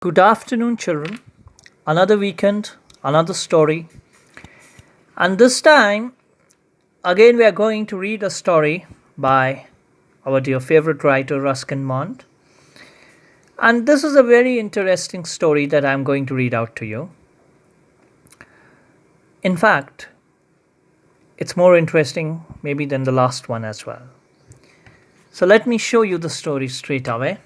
Good afternoon, children. Another weekend, another story. And this time, again, we are going to read a story by our dear favorite writer, Ruskin Mont. And this is a very interesting story that I'm going to read out to you. In fact, it's more interesting maybe than the last one as well. So let me show you the story straight away.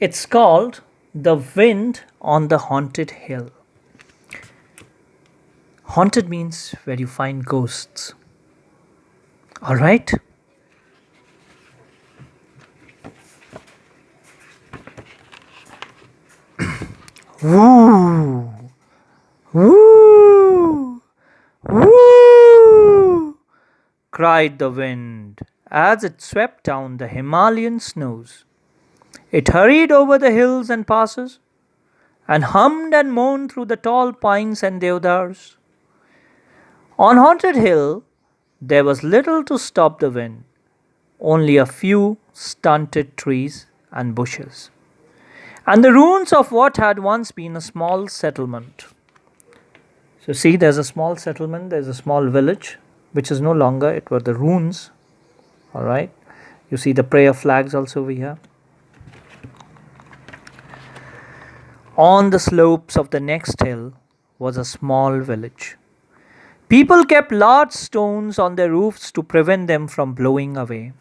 It's called The Wind on the Haunted Hill. Haunted means where you find ghosts. All right? Woo! Woo! Woo! Cried the wind as it swept down the Himalayan snows. It hurried over the hills and passes, and hummed and moaned through the tall pines and deodars. On Haunted Hill, there was little to stop the wind, only a few stunted trees and bushes, and the ruins of what had once been a small settlement. So, see, there's a small settlement, there's a small village, which is no longer, it were the ruins. All right, you see the prayer flags also we have. On the slopes of the next hill was a small village. People kept large stones on their roofs to prevent them from blowing away.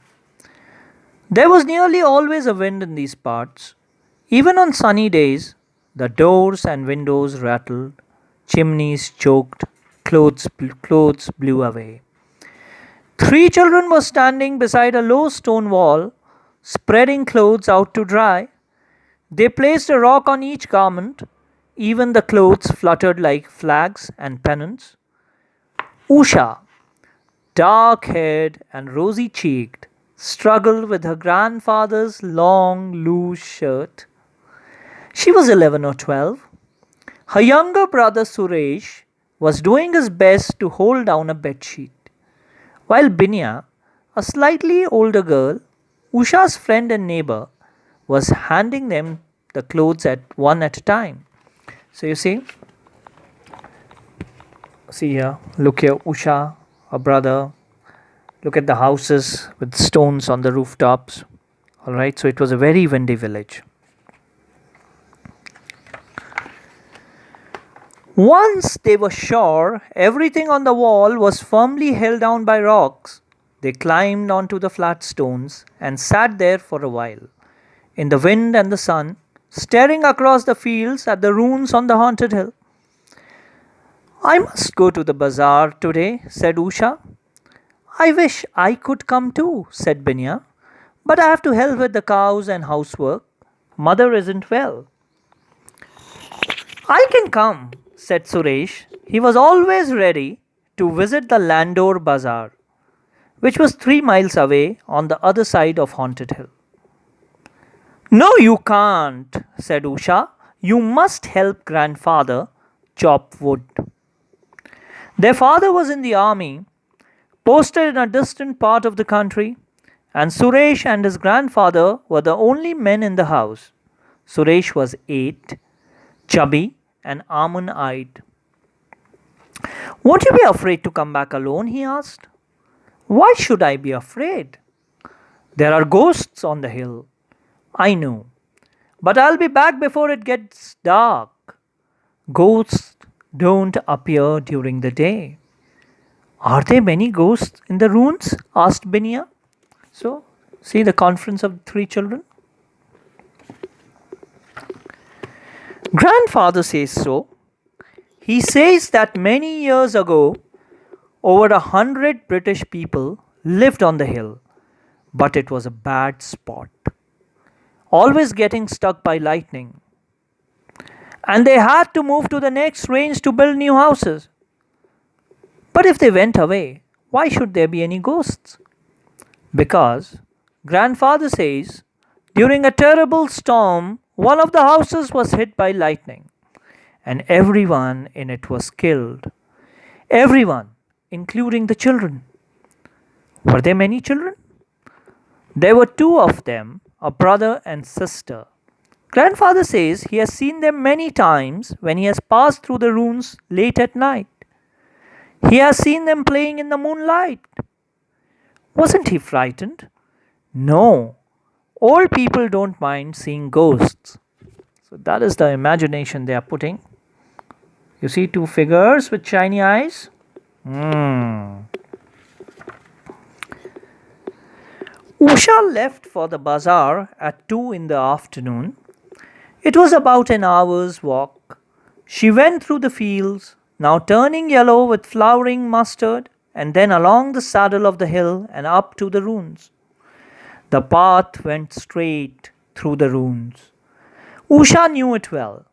There was nearly always a wind in these parts. Even on sunny days, the doors and windows rattled, chimneys choked, clothes blew away. Three children were standing beside a low stone wall, spreading clothes out to dry. They placed a rock on each garment. Even the clothes fluttered like flags and pennants. Usha, dark haired and rosy cheeked, struggled with her grandfather's long, loose shirt. She was 11 or 12. Her younger brother Suresh was doing his best to hold down a bedsheet, while Binya, a slightly older girl, Usha's friend and neighbor, was handing them the clothes at one at a time. So you see here, look here, Usha, her brother. Look at the houses with stones on the rooftops. All right, so it was a very windy village. Once they were sure everything on the wall was firmly held down by rocks, they climbed onto the flat stones and sat there for a while, in the wind and the sun, staring across the fields at the ruins on the haunted hill. I must go to the bazaar today, said Usha. I wish I could come too, said Binya, but I have to help with the cows and housework. Mother isn't well. I can come, said Suresh. He was always ready to visit the Landor Bazaar, which was 3 miles away on the other side of Haunted Hill. No, you can't, said Usha. You must help grandfather chop wood. Their father was in the army, posted in a distant part of the country, and Suresh and his grandfather were the only men in the house. Suresh was 8, chubby, and almond eyed. Won't you be afraid to come back alone? He asked. Why should I be afraid? There are ghosts on the hill. I know, but I'll be back before it gets dark. Ghosts don't appear during the day. Are there many ghosts in the ruins? Asked Binya. So, see the conference of 3 children. Grandfather says so. He says that many years ago, over 100 British people lived on the hill, but it was a bad spot, always getting struck by lightning. And they had to move to the next range to build new houses. But if they went away, why should there be any ghosts? Because, grandfather says, during a terrible storm, one of the houses was hit by lightning, and everyone in it was killed. Everyone, including the children. Were there many children? There were 2 of them, a brother and sister. Grandfather says he has seen them many times when he has passed through the ruins late at night. He has seen them playing in the moonlight. Wasn't he frightened? No. Old people don't mind seeing ghosts. So that is the imagination they are putting. You see two figures with shiny eyes? Hmm. Usha left for the bazaar at 2 in the afternoon. It was about an hour's walk. She went through the fields, now turning yellow with flowering mustard, and then along the saddle of the hill and up to the ruins. The path went straight through the ruins. Usha knew it well.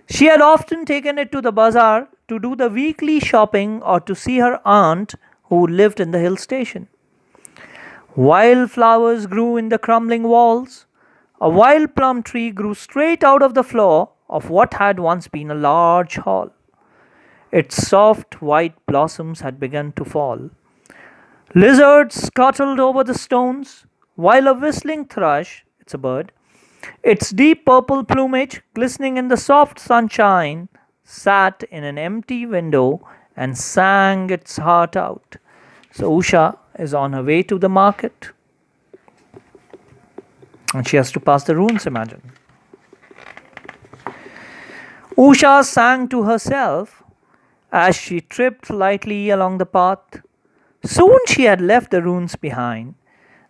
She had often taken it to the bazaar to do the weekly shopping or to see her aunt who lived in the hill station. Wild flowers grew in the crumbling walls. A wild plum tree grew straight out of the floor of what had once been a large hall. Its soft white blossoms had begun to fall. Lizards scuttled over the stones, while a whistling thrush, it's a bird, its deep purple plumage glistening in the soft sunshine, sat in an empty window and sang its heart out. So Usha is on her way to the market. And she has to pass the ruins, imagine. Usha sang to herself as she tripped lightly along the path. Soon she had left the ruins behind.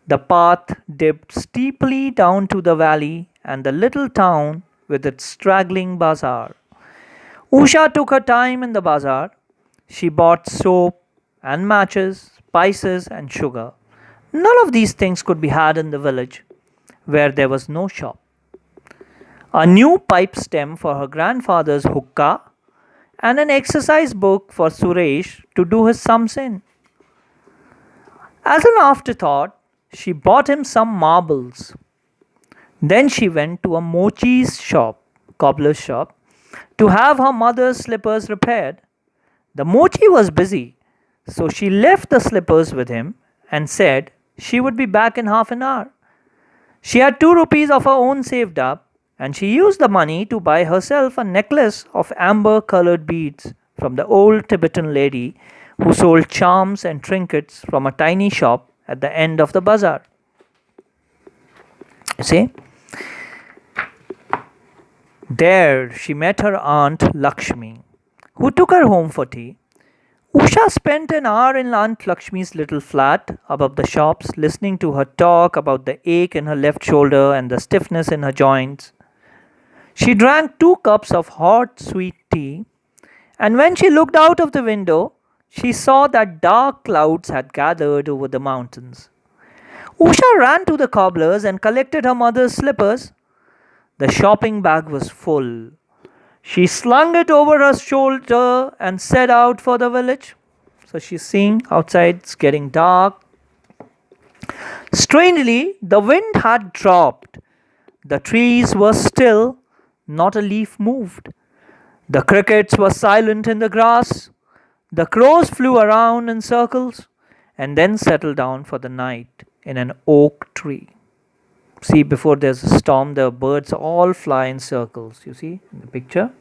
The path dipped steeply down to the valley and the little town with its straggling bazaar. Usha took her time in the bazaar. She bought soap and matches, spices and sugar. None of these things could be had in the village where there was no shop. A new pipe stem for her grandfather's hookah and an exercise book for Suresh to do his sums in. As an afterthought, she bought him some marbles. Then she went to a mochi's shop, cobbler's shop, to have her mother's slippers repaired. The mochi was busy, so she left the slippers with him and said she would be back in half an hour. She had 2 rupees of her own saved up, and she used the money to buy herself a necklace of amber colored beads from the old Tibetan lady who sold charms and trinkets from a tiny shop at the end of the bazaar. You see? There she met her aunt Lakshmi, who took her home for tea. Usha spent an hour in Aunt Lakshmi's little flat above the shops, listening to her talk about the ache in her left shoulder and the stiffness in her joints. She drank 2 cups of hot, sweet tea, and when she looked out of the window, she saw that dark clouds had gathered over the mountains. Usha ran to the cobbler's and collected her mother's slippers. The shopping bag was full. She slung it over her shoulder and set out for the village. So she's seeing outside it's getting dark. Strangely, the wind had dropped. The trees were still, not a leaf moved. The crickets were silent in the grass. The crows flew around in circles and then settled down for the night in an oak tree. See, before there's a storm, the birds all fly in circles. You see in the picture?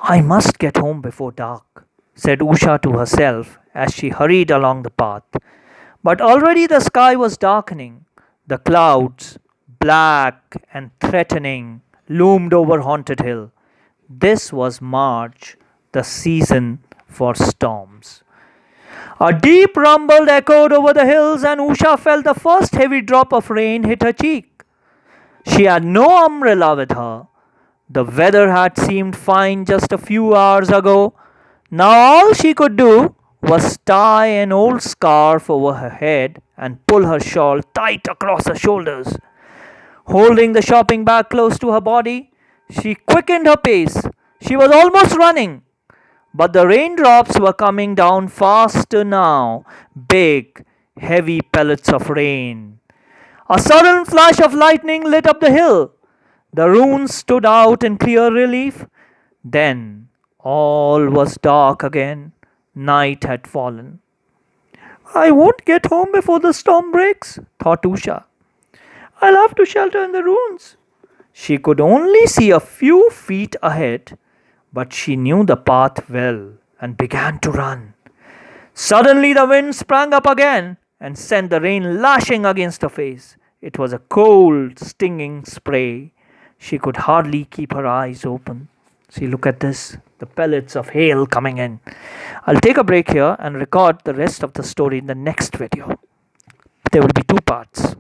I must get home before dark, said Usha to herself as she hurried along the path. But already the sky was darkening. The clouds, black and threatening, loomed over Haunted Hill. This was March, the season for storms. A deep rumble echoed over the hills, and Usha felt the first heavy drop of rain hit her cheek. She had no umbrella with her. The weather had seemed fine just a few hours ago. Now all she could do was tie an old scarf over her head and pull her shawl tight across her shoulders. Holding the shopping bag close to her body, she quickened her pace. She was almost running. But the raindrops were coming down faster now, big, heavy pellets of rain. A sudden flash of lightning lit up the hill. The ruins stood out in clear relief. Then all was dark again. Night had fallen. I won't get home before the storm breaks, thought Usha. I'll have to shelter in the ruins. She could only see a few feet ahead, but she knew the path well and began to run. Suddenly, the wind sprang up again and sent the rain lashing against her face. It was a cold, stinging spray. She could hardly keep her eyes open. See, look at this, the pellets of hail coming in. I'll take a break here and record the rest of the story in the next video. There will be two parts.